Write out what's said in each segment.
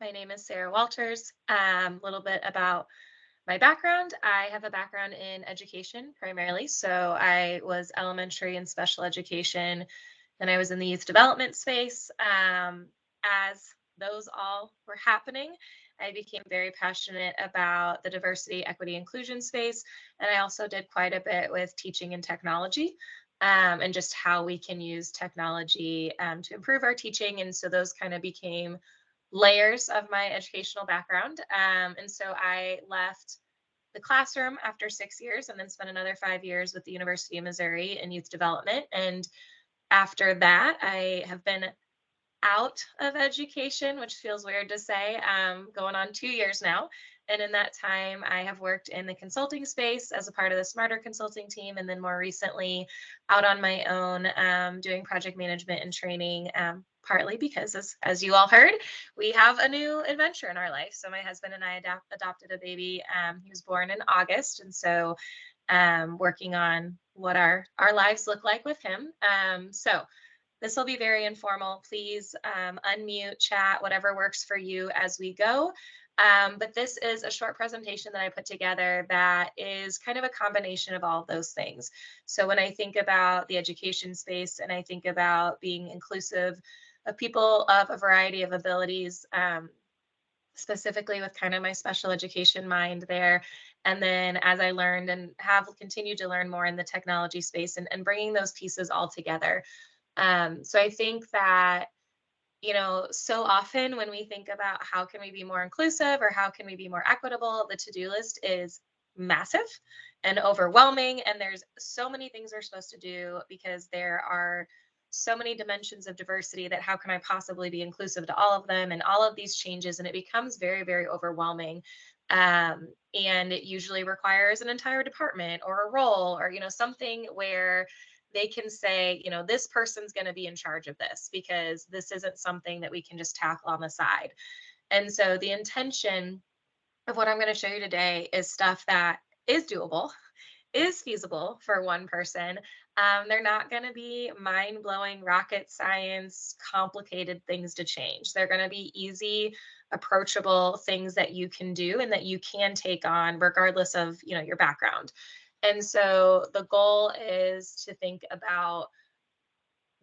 My name is Sarah Walters. A little bit about my background. I have a background in education primarily. So I was elementary and special education, then I was in the youth development space. As those all were happening, I became very passionate about the diversity, equity, inclusion space. And I also did quite a bit with teaching and technology. And just how we can use technology to improve our teaching. And so those kind of became layers of my educational background. And so I left the classroom after 6 years and then spent another 5 years with the University of Missouri in youth development. And after that, I have been out of education, which feels weird to say, going on 2 years now. And in that time, I have worked in the consulting space as a part of the Smarter Consulting team, and then more recently out on my own, doing project management and training. Partly because, as you all heard, we have a new adventure in our life. So my husband and I adopted a baby. He was born in August, and so working on what our lives look like with him. So this will be very informal. Please unmute, chat, whatever works for you as we go. But this is a short presentation that I put together that is kind of a combination of all of those things. So when I think about the education space and I think about being inclusive of people of a variety of abilities, specifically with kind of my special education mind there. And then as I learned and have continued to learn more in the technology space and bringing those pieces all together. So I think that, so often when we think about how can we be more inclusive or how can we be more equitable, the to-do list is massive and overwhelming. And there's so many things we're supposed to do because there are so many dimensions of diversity that how can I possibly be inclusive to all of them and all of these changes? And it becomes very, very overwhelming. And it usually requires an entire department or a role or, something where they can say, this person's going to be in charge of this because this isn't something that we can just tackle on the side. And so the intention of what I'm going to show you today is stuff that is doable, is feasible for one person. They're not going to be mind blowing, rocket science, complicated things to change. They're going to be easy, approachable things that you can do and that you can take on regardless of, your background. And so the goal is to think about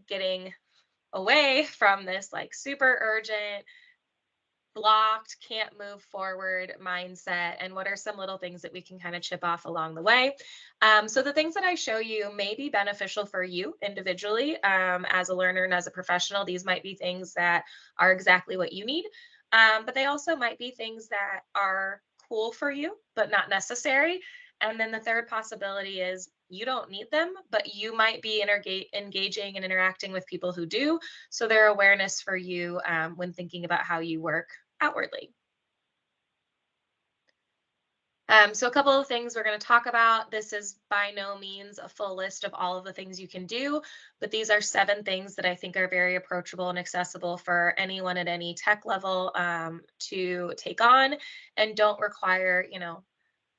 getting away from this like super urgent, blocked, can't move forward mindset, and what are some little things that we can kind of chip off along the way. So the things that I show you may be beneficial for you individually as a learner and as a professional. These might be things that are exactly what you need, but they also might be things that are cool for you, but not necessary. And then the third possibility is you don't need them, but you might be engaging and interacting with people who do. So their awareness for you when thinking about how you work outwardly. So a couple of things we're going to talk about. This is by no means a full list of all of the things you can do, but these are 7 things that I think are very approachable and accessible for anyone at any tech level to take on and don't require,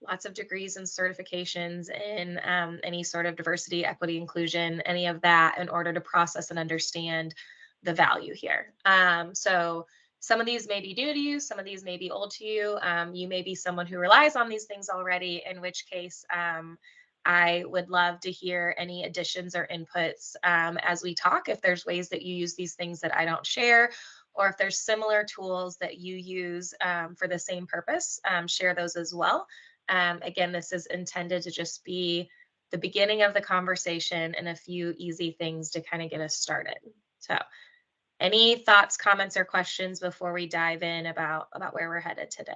lots of degrees and certifications in any sort of diversity, equity, inclusion, any of that in order to process and understand the value here. So some of these may be new to you, some of these may be old to you. You may be someone who relies on these things already, in which case I would love to hear any additions or inputs as we talk. If there's ways that you use these things that I don't share, or if there's similar tools that you use for the same purpose, share those as well. Again, this is intended to just be the beginning of the conversation and a few easy things to kind of get us started. So any thoughts, comments, or questions before we dive in about where we're headed today?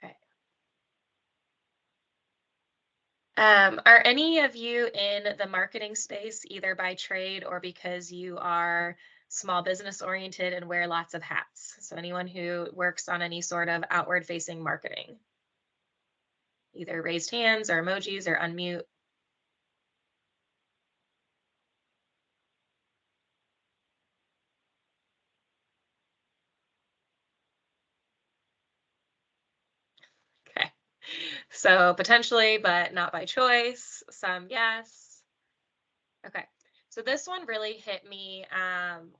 Okay. Are any of you in the marketing space, either by trade or because you are small business oriented and wear lots of hats? So anyone who works on any sort of outward facing marketing, either raised hands or emojis or unmute. Okay. So potentially, but not by choice. Some yes. So this one really hit me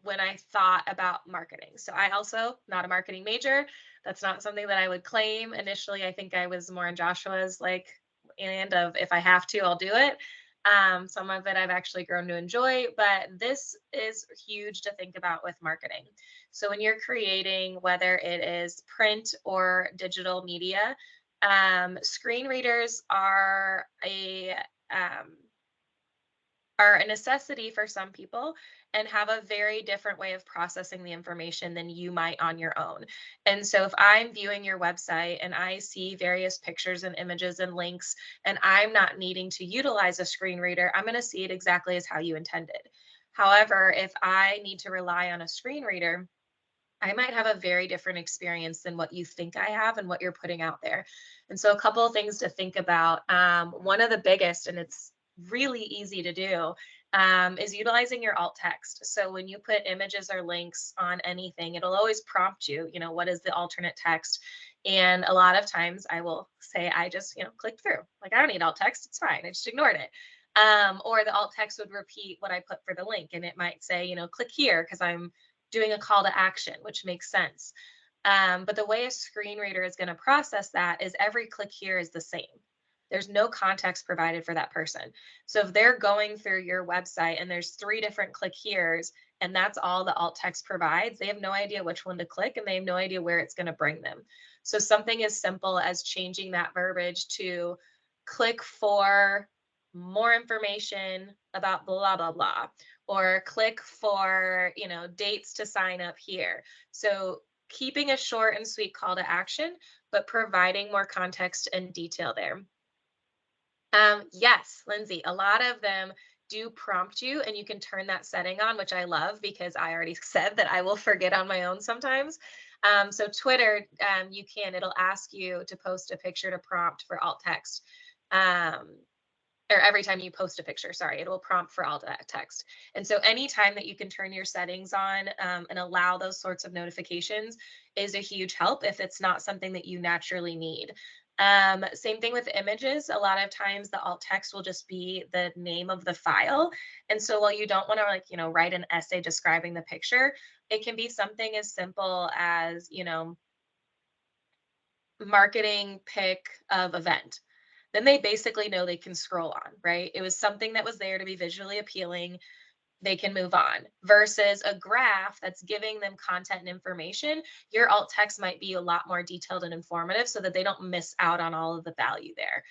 when I thought about marketing. So I also not a marketing major. That's not something that I would claim initially. I think I was more in Joshua's like and of if I have to, I'll do it. Some of it I've actually grown to enjoy, but this is huge to think about with marketing. So when you're creating, whether it is print or digital media, screen readers um, are a necessity for some people and have a very different way of processing the information than you might on your own. And so if I'm viewing your website and I see various pictures and images and links and I'm not needing to utilize a screen reader, I'm going to see it exactly as how you intended. However, if I need to rely on a screen reader, I might have a very different experience than what you think I have and what you're putting out there. And so, a couple of things to think about. One of the biggest, and it's really easy to do, is utilizing your alt text. So, when you put images or links on anything, it'll always prompt you, what is the alternate text? And a lot of times I will say, I just, clicked through. Like, I don't need alt text. It's fine. I just ignored it. Or the alt text would repeat what I put for the link, and it might say, click here because I'm doing a call to action, which makes sense. But the way a screen reader is going to process that is every click here is the same. There's no context provided for that person. So if they're going through your website and there's 3 different click here's and that's all the alt text provides, they have no idea which one to click and they have no idea where it's going to bring them. So something as simple as changing that verbiage to click for more information about blah, blah, blah, or click for, dates to sign up here. So keeping a short and sweet call to action, but providing more context and detail there. Yes, Lindsay, a lot of them do prompt you and you can turn that setting on, which I love because I already said that I will forget on my own sometimes. So Twitter, it'll ask you to post a picture to prompt for alt text. Um, or every time you post a picture, sorry, it will prompt for alt text. And so anytime that you can turn your settings on and allow those sorts of notifications is a huge help if it's not something that you naturally need. Same thing with images. A lot of times the alt text will just be the name of the file. And so while you don't want to write an essay describing the picture, it can be something as simple as, marketing pick of event. Then they basically know they can scroll on, right? It was something that was there to be visually appealing. They can move on versus a graph that's giving them content and information. Your alt text might be a lot more detailed and informative so that they don't miss out on all of the value there.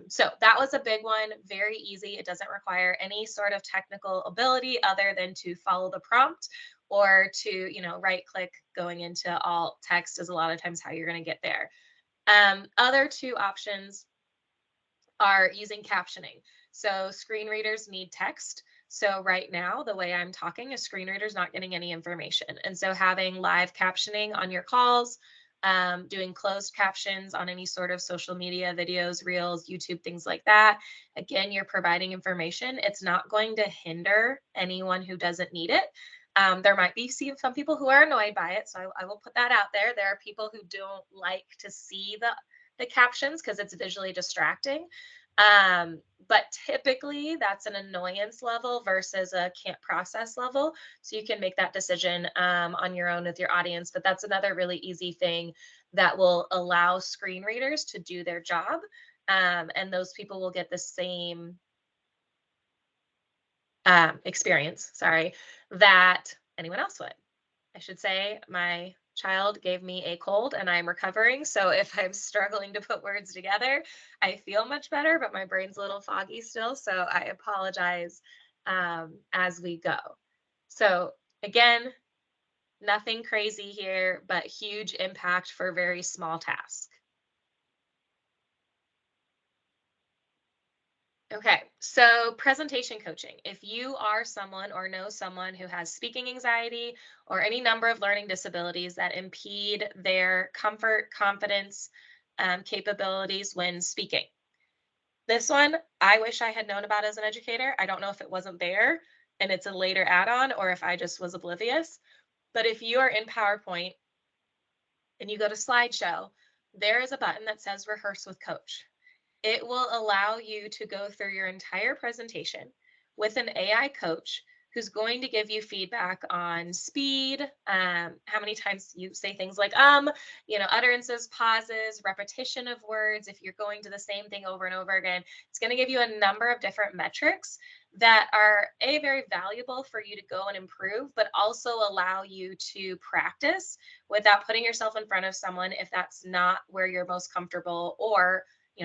So that was a big one, very easy. It doesn't require any sort of technical ability other than to follow the prompt or to, right click going into alt text is a lot of times how you're going to get there. Other 2 options are using captioning. So screen readers need text. So right now, the way I'm talking, a screen reader is not getting any information. And so having live captioning on your calls, doing closed captions on any sort of social media, videos, reels, YouTube, things like that. Again, you're providing information. It's not going to hinder anyone who doesn't need it. There might be some people who are annoyed by it. So I will put that out there. There are people who don't like to see the captions because it's visually distracting. But typically that's an annoyance level versus a can't process level. So you can make that decision on your own with your audience. But that's another really easy thing that will allow screen readers to do their job. And those people will get the same experience, sorry, that anyone else would. I should say my child gave me a cold and I'm recovering. So if I'm struggling to put words together, I feel much better, but my brain's a little foggy still. So I apologize as we go. So again, nothing crazy here, but huge impact for very small tasks. Okay, so presentation coaching. If you are someone or know someone who has speaking anxiety or any number of learning disabilities that impede their comfort, confidence, capabilities when speaking, this one I wish I had known about as an educator. I don't know if it wasn't there and it's a later add on or if I just was oblivious. But if you are in PowerPoint and you go to slideshow, there is a button that says rehearse with coach. It will allow you to go through your entire presentation with an AI coach who's going to give you feedback on speed, how many times you say things like, utterances, pauses, repetition of words. If you're going to the same thing over and over again, it's going to give you a number of different metrics that are very valuable for you to go and improve, but also allow you to practice without putting yourself in front of someone if that's not where you're most comfortable, or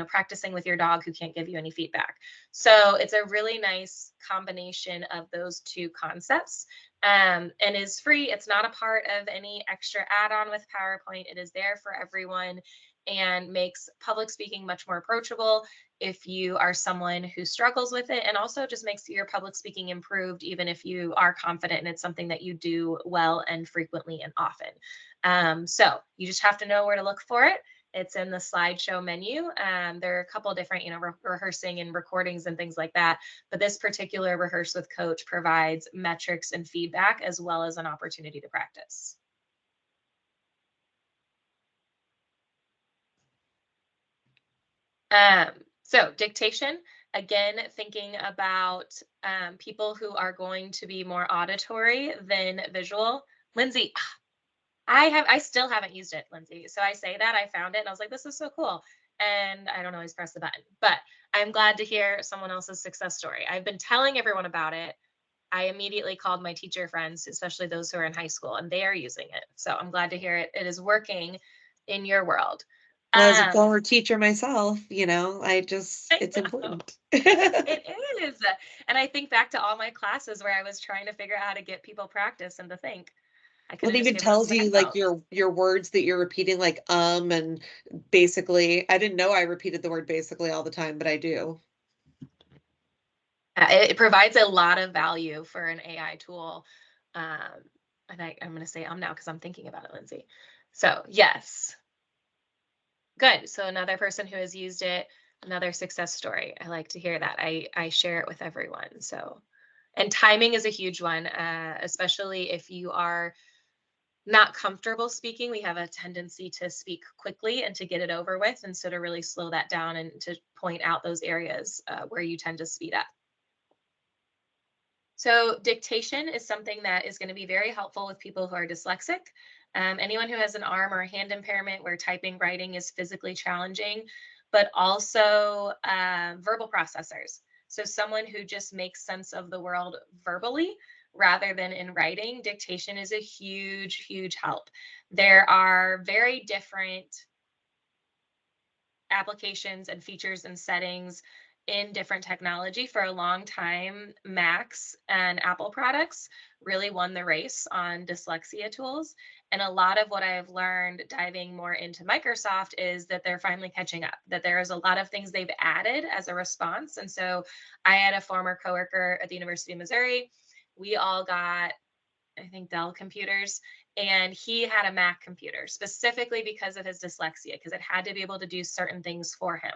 practicing with your dog who can't give you any feedback. So it's a really nice combination of those two concepts, and is free. It's not a part of any extra add-on with PowerPoint. It is there for everyone and makes public speaking much more approachable if you are someone who struggles with it, and also just makes your public speaking improved even if you are confident and it's something that you do well and frequently and often. So you just have to know where to look for it. It's in the slideshow menu. There are a couple different, rehearsing and recordings and things like that. But this particular Rehearse with Coach provides metrics and feedback as well as an opportunity to practice. So dictation, again, thinking about people who are going to be more auditory than visual. Lindsay, I still haven't used it, Lindsay. So I say that I found it and I was like, this is so cool. And I don't always press the button, but I'm glad to hear someone else's success story. I've been telling everyone about it. I immediately called my teacher friends, especially those who are in high school, and they are using it. So I'm glad to hear it. It is working in your world. Well, as a former teacher myself, it's I know. important. It is. And I think back to all my classes where I was trying to figure out how to get people practice and to think. I could Well, have it just even given them tells some you like handouts. your words that you're repeating, like and basically. I didn't know I repeated the word basically all the time, but I do. It provides a lot of value for an AI tool. And I'm going to say now because I'm thinking about it, Lindsay. So yes, good. So another person who has used it, another success story. I like to hear that. I share it with everyone. So, and timing is a huge one, especially if you are not comfortable speaking. We have a tendency to speak quickly and to get it over with, and so to really slow that down and to point out those areas where you tend to speed up. So dictation is something that is going to be very helpful with people who are dyslexic. Anyone who has an arm or a hand impairment where typing, writing is physically challenging, but also verbal processors. So someone who just makes sense of the world verbally rather than in writing, dictation is a huge, huge help. There are very different applications and features and settings in different technology. For a long time, Macs and Apple products really won the race on dyslexia tools. And a lot of what I've learned diving more into Microsoft is that they're finally catching up, that there is a lot of things they've added as a response. And so I had a former coworker at the University of Missouri. We all got, I think, Dell computers, and he had a Mac computer specifically because of his dyslexia, because it had to be able to do certain things for him.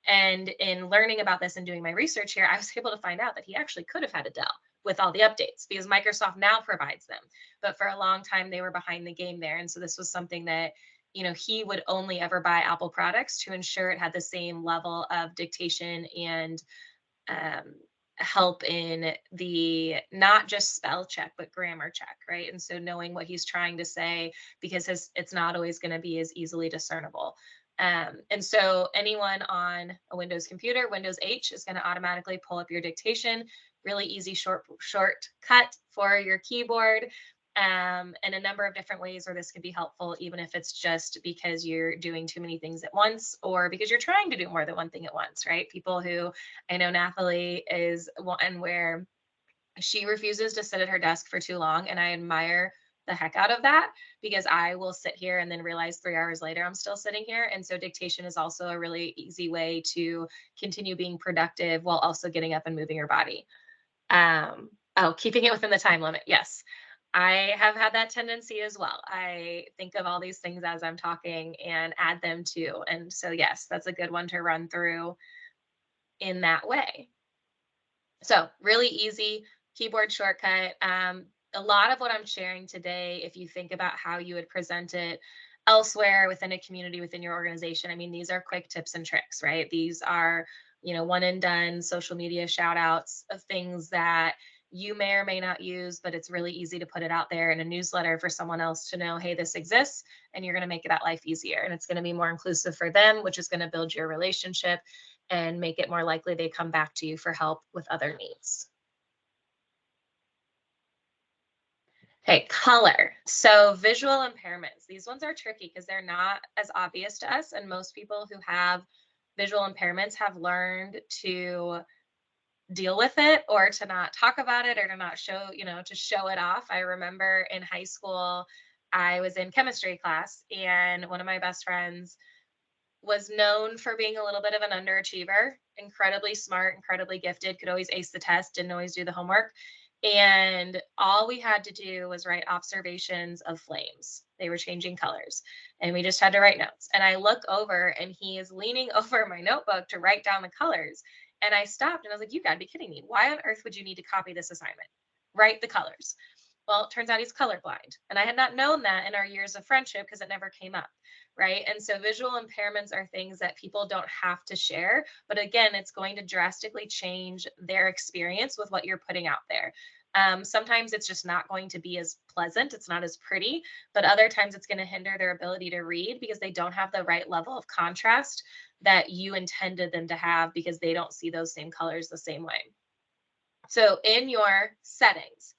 And in learning about this and doing my research here, I was able to find out that he actually could have had a Dell with all the updates because Microsoft now provides them. But for a long time, they were behind the game there. And so this was something that, he would only ever buy Apple products to ensure it had the same level of dictation and um, help in the not just spell check but grammar check, right? And so knowing what he's trying to say, because it's not always going to be as easily discernible. And so anyone on a Windows computer, Windows H is going to automatically pull up your dictation. Really easy shortcut for your keyboard. And a number of different ways where this can be helpful, even if it's just because you're doing too many things at once or because you're trying to do more than one thing at once, right? People who, I know Nathalie is one where she refuses to sit at her desk for too long. And I admire the heck out of that because I will sit here and then realize 3 hours later I'm still sitting here. And so dictation is also a really easy way to continue being productive while also getting up and moving your body. Keeping it within the time limit. Yes. I have had that tendency as well. I think of all these things as I'm talking and add them too. And so, yes, that's a good one to run through in that way. So, really easy keyboard shortcut. A lot of what I'm sharing today, if you think about how you would present it elsewhere within a community, within your organization, I mean, these are quick tips and tricks, right? These are one and done social media shout outs of things that you may or may not use, but it's really easy to put it out there in a newsletter for someone else to know, hey, this exists, and you're going to make that life easier. And it's going to be more inclusive for them, which is going to build your relationship and make it more likely they come back to you for help with other needs. Okay, color. So visual impairments. These ones are tricky because they're not as obvious to us. And most people who have visual impairments have learned to deal with it or to not talk about it or to not show, to show it off. I remember in high school, I was in chemistry class, and one of my best friends was known for being a little bit of an underachiever, incredibly smart, incredibly gifted, could always ace the test, didn't always do the homework. And all we had to do was write observations of flames. They were changing colors, and we just had to write notes. And I look over, and he is leaning over my notebook to write down the colors. And I stopped and I was like, you gotta be kidding me. Why on earth would you need to copy this assignment? Write the colors. Well, it turns out he's colorblind. And I had not known that in our years of friendship because it never came up. Right. And so visual impairments are things that people don't have to share. But again, it's going to drastically change their experience with what you're putting out there. Sometimes it's just not going to be as pleasant. It's not as pretty, but other times it's going to hinder their ability to read because they don't have the right level of contrast that you intended them to have because they don't see those same colors the same way. So in your settings,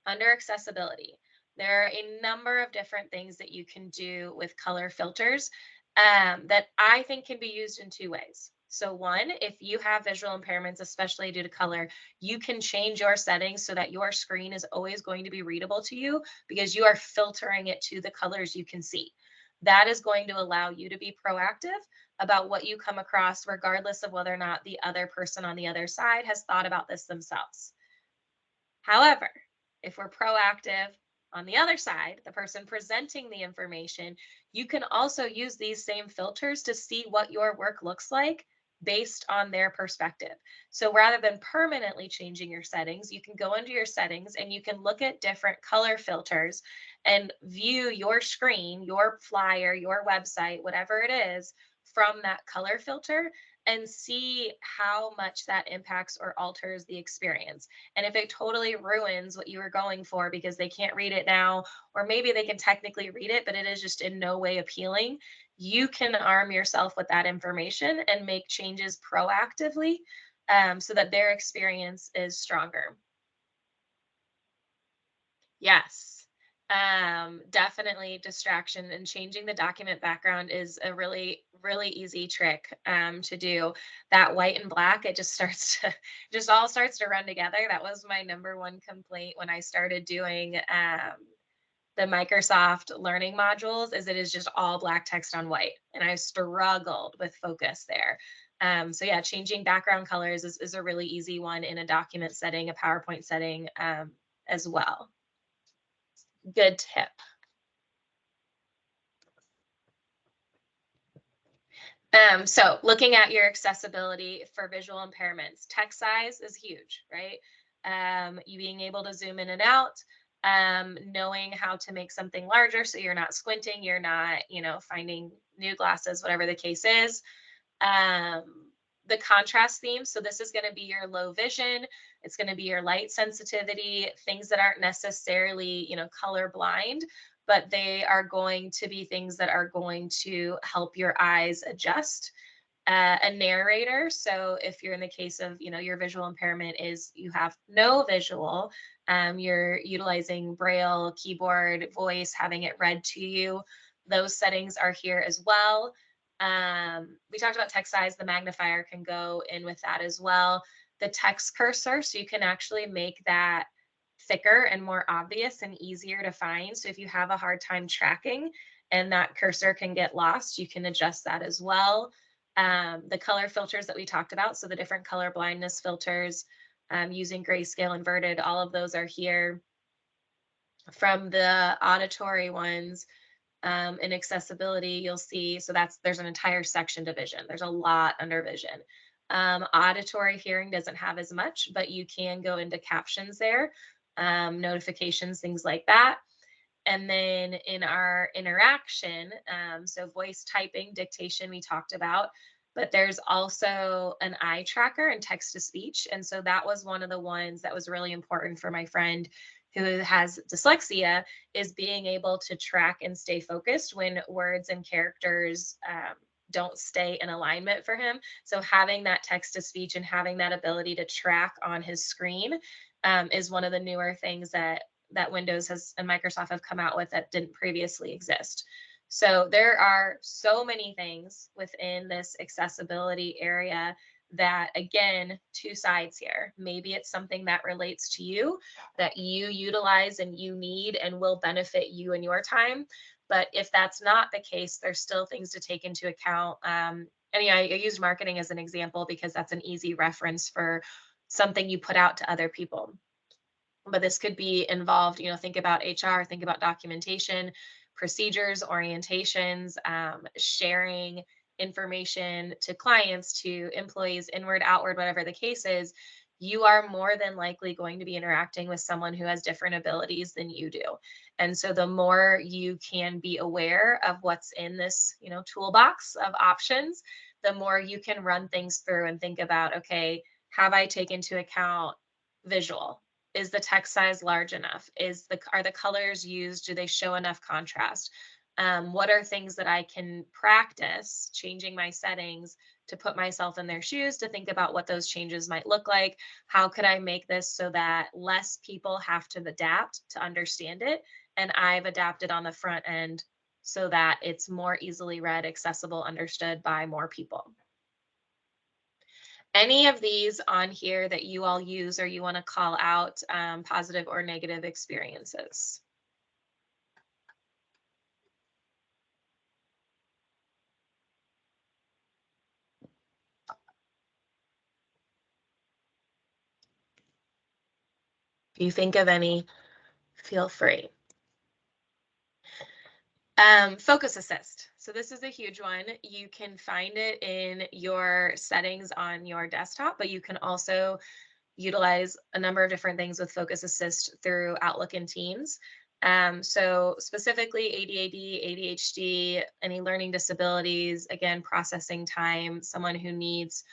under accessibility, there are a number of different things that you can do with color filters that I think can be used in two ways. So, one, if you have visual impairments, especially due to color, you can change your settings so that your screen is always going to be readable to you because you are filtering it to the colors you can see. That is going to allow you to be proactive about what you come across, regardless of whether or not the other person on the other side has thought about this themselves. However, if we're proactive on the other side, the person presenting the information, you can also use these same filters to see what your work looks like based on their perspective. So rather than permanently changing your settings, you can go into your settings and you can look at different color filters and view your screen, your flyer, your website, whatever it is, from that color filter and see how much that impacts or alters the experience. And if it totally ruins what you were going for because they can't read it now, or maybe they can technically read it, but it is just in no way appealing, you can arm yourself with that information and make changes proactively so that their experience is stronger. Yes. Definitely distraction, and changing the document background is a really, really easy trick to do. That white and black, it just starts to just all starts to run together. That was my number one complaint when I started doing the Microsoft learning modules, is it is just all black text on white. And I struggled with focus there. So yeah, changing background colors is a really easy one in a document setting, a PowerPoint setting as well. Good tip. So looking at your accessibility for visual impairments, text size is huge, right? You being able to zoom in and out, knowing how to make something larger so you're not squinting, you're not, finding new glasses, whatever the case is. The contrast theme. So this is going to be your low vision. It's going to be your light sensitivity, things that aren't necessarily, color blind, but they are going to be things that are going to help your eyes adjust. A narrator. So if you're in the case of, your visual impairment is you have no visual, you're utilizing Braille, keyboard, voice, having it read to you. Those settings are here as well. We talked about text size. The magnifier can go in with that as well. The text cursor, so you can actually make that thicker and more obvious and easier to find. So if you have a hard time tracking and that cursor can get lost, you can adjust that as well. The color filters that we talked about, so the different color blindness filters, using grayscale, inverted, all of those are here. From the auditory ones, in accessibility, you'll see, so there's an entire section to vision. There's a lot under vision. Auditory hearing doesn't have as much, but you can go into captions there, notifications, things like that. And then in our interaction, so voice typing, dictation, we talked about. but there's also an eye tracker and text to speech. And so that was one of the ones that was really important for my friend who has dyslexia, is being able to track and stay focused when words and characters don't stay in alignment for him. So having that text to speech and having that ability to track on his screen is one of the newer things that Windows has and Microsoft have come out with that didn't previously exist. So there are so many things within this accessibility area that, again, two sides here. Maybe it's something that relates to you, that you utilize and you need and will benefit you in your time. But if that's not the case, there's still things to take into account. And yeah, I used marketing as an example because that's an easy reference for something you put out to other people. But this could be involved, think about HR, think about documentation, procedures, orientations, sharing information to clients, to employees, inward, outward, whatever the case is. You are more than likely going to be interacting with someone who has different abilities than you do. And so the more you can be aware of what's in this, toolbox of options, the more you can run things through and think about, okay, have I taken into account visual? Is the text size large enough? Are the colors used, do they show enough contrast? What are things that I can practice changing my settings to put myself in their shoes, to think about what those changes might look like? How could I make this so that less people have to adapt to understand it, and I've adapted on the front end so that it's more easily read, accessible, understood by more people? Any of these on here that you all use or you want to call out, positive or negative experiences? If you think of any, feel free. Focus Assist. So this is a huge one. You can find it in your settings on your desktop, but you can also utilize a number of different things with Focus Assist through Outlook and Teams. So specifically ADAD, ADHD, any learning disabilities, again, processing time, someone who needs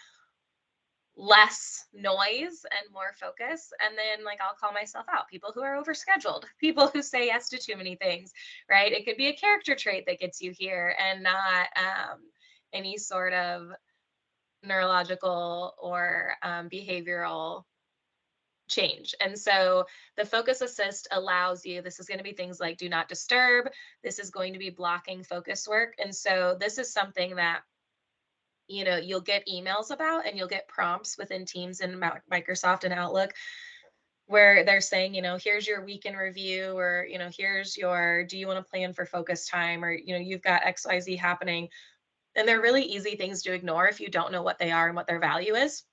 less noise and more focus. And then, like, I'll call myself out, people who are overscheduled, people who say yes to too many things, right? It could be a character trait that gets you here and not any sort of neurological or behavioral change. And so the Focus Assist allows you, this is going to be things like do not disturb, this is going to be blocking focus work. And so this is something that you'll get emails about, and you'll get prompts within Teams and Microsoft and Outlook where they're saying, here's your week in review, or, here's your, do you want to plan for focus time, or, you've got XYZ happening. And they're really easy things to ignore if you don't know what they are and what their value is,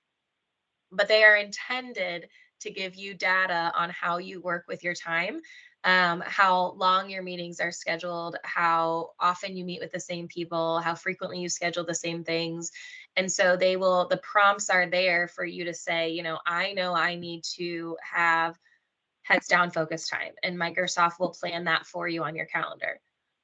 but they are intended to give you data on how you work with your time, how long your meetings are scheduled, how often you meet with the same people, how frequently you schedule the same things. And so the prompts are there for you to say, I know I need to have heads down focus time, and Microsoft will plan that for you on your calendar.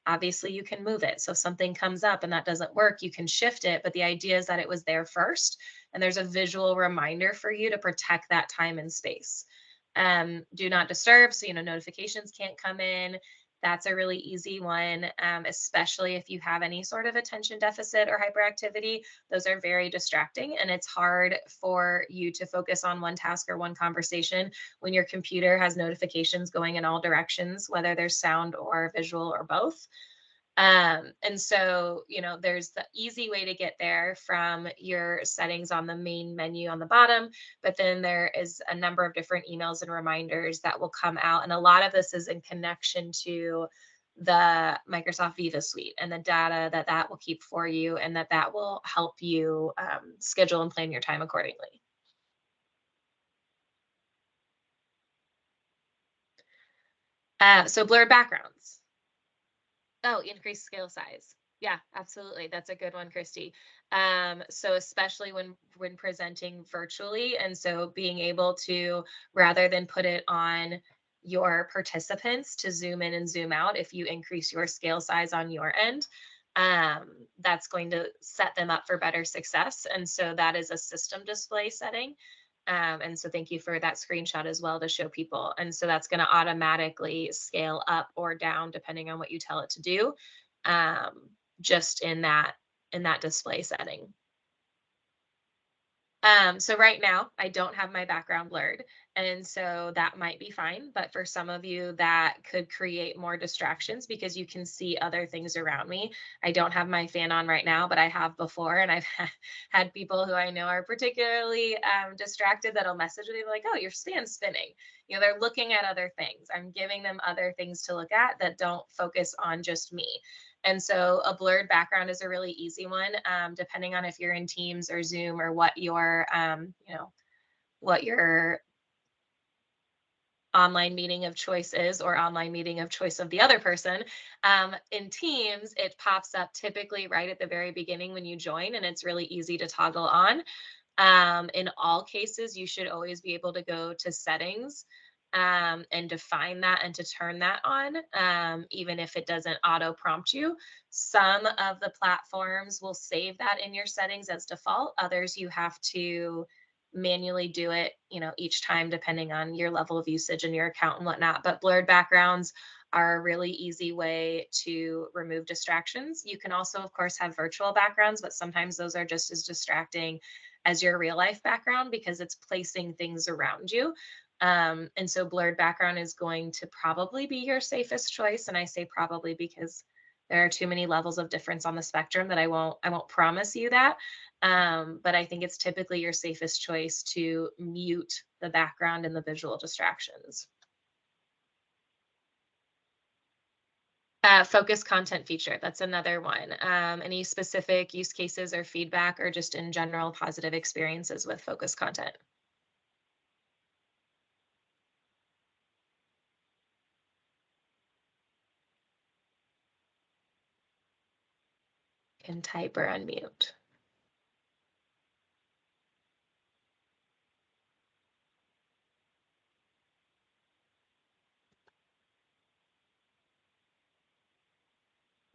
Obviously, you can move it. So if something comes up and that doesn't work, you can shift it. But the idea is that it was there first, and there's a visual reminder for you to protect that time and space. Do not disturb. So, notifications can't come in. That's a really easy one, especially if you have any sort of attention deficit or hyperactivity. Those are very distracting, and it's hard for you to focus on one task or one conversation when your computer has notifications going in all directions, whether there's sound or visual or both. And so, there's the easy way to get there from your settings on the main menu on the bottom, but then there is a number of different emails and reminders that will come out. And a lot of this is in connection to the Microsoft Viva Suite and the data that will keep for you, and that will help you schedule and plan your time accordingly. So blurred backgrounds. Oh, increased scale size. Yeah, absolutely. That's a good one, Christy. So especially when presenting virtually, and so being able to, rather than put it on your participants to zoom in and zoom out, if you increase your scale size on your end, that's going to set them up for better success. And so that is a system display setting. And so thank you for that screenshot as well to show people. And so that's going to automatically scale up or down depending on what you tell it to do, um, just in that display setting. So right now I don't have my background blurred. And so that might be fine. But for some of you, that could create more distractions because you can see other things around me. I don't have my fan on right now, but I have before. And I've had people who I know are particularly distracted that'll message me like, oh, your fan's spinning. You know, they're looking at other things. I'm giving them other things to look at that don't focus on just me. And so a blurred background is a really easy one, depending on if you're in Teams or Zoom or what your, what your online meeting of choice is or online meeting of choice of the other person. In Teams, it pops up typically right at the very beginning when you join, and it's really easy to toggle on. In all cases, you should always be able to go to settings and define that and to turn that on, even if it doesn't auto prompt you. Some of the platforms will save that in your settings as default. Others, you have to manually do it, each time depending on your level of usage and your account and whatnot. But blurred backgrounds are a really easy way to remove distractions. You can also, of course, have virtual backgrounds, but sometimes those are just as distracting as your real life background because it's placing things around you. And so blurred background is going to probably be your safest choice. And I say probably because there are too many levels of difference on the spectrum that I won't promise you that. But I think it's typically your safest choice to mute the background and the visual distractions. Focus content feature. That's another one. Any specific use cases or feedback or just in general positive experiences with focus content? Can type or unmute.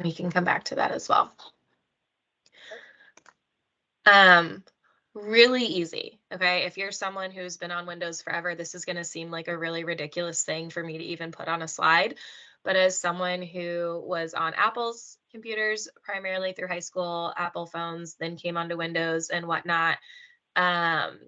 We can come back to that as well. Um, Really easy. Okay. If you're someone who's been on Windows forever, this is going to seem like a really ridiculous thing for me to even put on a slide. But as someone who was on Apple's computers primarily through high school, Apple phones, then came onto Windows and whatnot, um,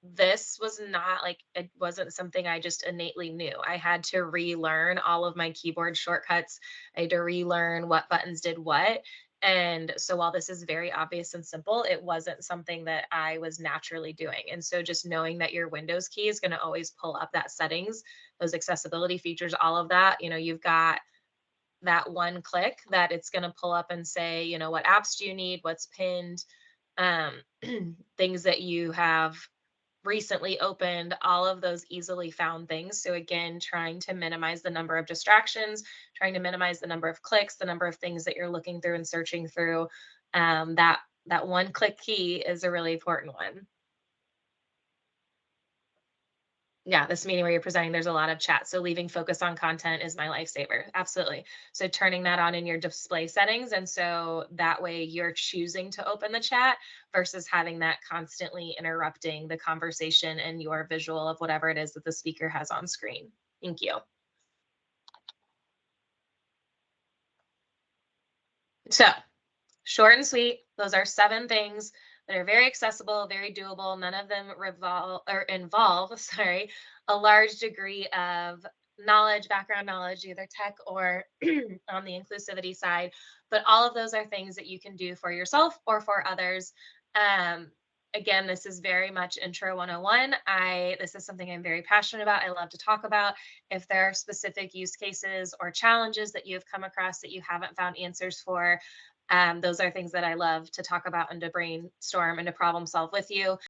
this was not like it wasn't something I just innately knew. I had to relearn all of my keyboard shortcuts. I had to relearn what buttons did what. And so while this is very obvious and simple, it wasn't something that I was naturally doing. And so just knowing that your Windows key is going to always pull up that settings, those accessibility features, all of that, you've got that one click that it's going to pull up and say, what apps do you need, what's pinned, um, things that you have recently opened, all of those easily found things. So again, trying to minimize the number of distractions, trying to minimize the number of clicks, the number of things that you're looking through and searching through. That one click key is a really important one. Yeah, this meeting where you're presenting, there's a lot of chat. So leaving focus on content is my lifesaver. Absolutely. So turning that on in your display settings. And so that way you're choosing to open the chat versus having that constantly interrupting the conversation and your visual of whatever it is that the speaker has on screen. Thank you. So short and sweet. Those are 7 things that are very accessible, very doable. None of them revolve or involve, sorry, a large degree of knowledge, background knowledge, either tech or on the inclusivity side. But all of those are things that you can do for yourself or for others. Um, Again, this is very much intro 101. This is something I'm very passionate about. I love to talk about. If there are specific use cases or challenges that you've come across that you haven't found answers for, those are things that I love to talk about and to brainstorm and to problem solve with you.